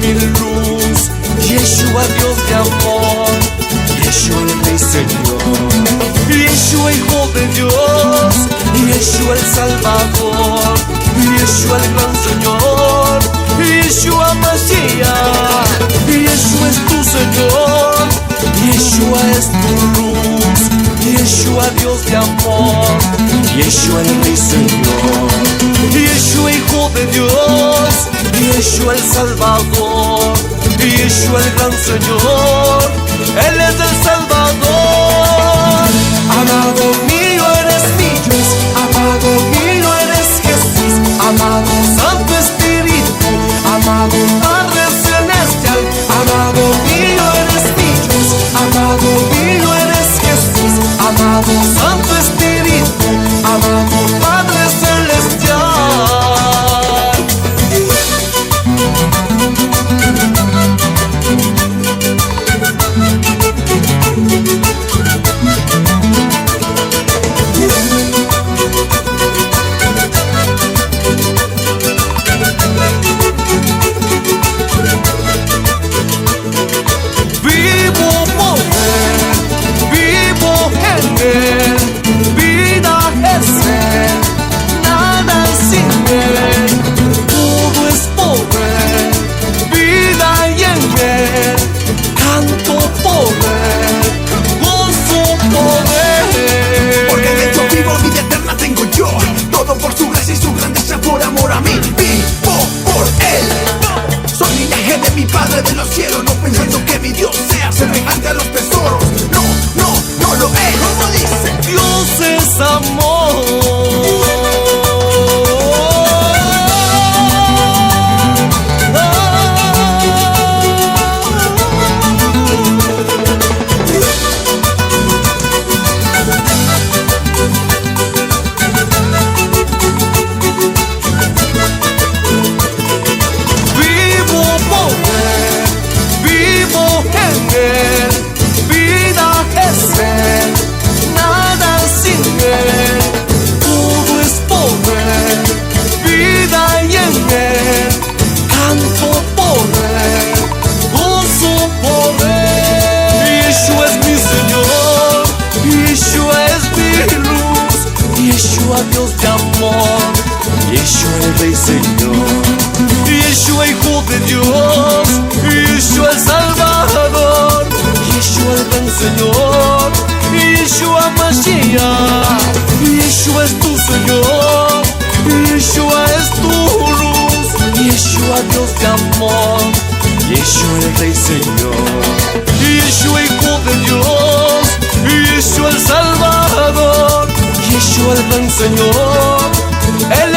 mi luz, Yeshua, Dios de amor, Yeshua el Rey Señor, Yeshua Hijo de Dios, Yeshua el Salvador, Yeshua el Gran Señor, Yeshua Mashiach, Yeshua es tu Señor, Yeshua es tu luz, Yeshua Dios de amor, Yeshua el Rey Señor, Yeshua Hijo de Dios, Yeshua el Salvador, Yeshua el Gran Señor, Él es el Salvador. Amado mío eres mi Dios, amado mío eres Jesús, amado Santo Espíritu, amado Padre Celestial, amado mío eres mi Dios, amado mío eres Jesús, amado Santo Espíritu, amado Padre Celestial. Vida es Él, nada sin Él, todo es por Él, vida y en Él, canto por Él, gozo por Él. Porque de hecho vivo, vida eterna tengo yo, todo por su gracia y su grandeza, por amor a mí, vivo por Él. Soy linaje de mi Padre de los cielos, no pensando que mi Dios sea semejante a los tesoros, no lo es, como dice. Dios es amor. Vivo por Él, vivo en Él, vida es Él, nada sin Él, todo es por Él, vida y en Él, canto por Él, gozo por Él. Yeshua es mi Señor, Yeshua es mi luz, Yeshua Dios de amor, Yeshua el Rey Señor, Yeshua Hijo de Dios, Yeshua el Salvador, Yeshua el Gran Señor, Yeshua Mashiach, Yeshua es tu Señor, Yeshua es tu luz, Yeshua Dios de amor, Yeshua el Rey Señor, Yeshua Hijo de Dios, Yeshua el Salvador, Yeshua el Gran Señor, Él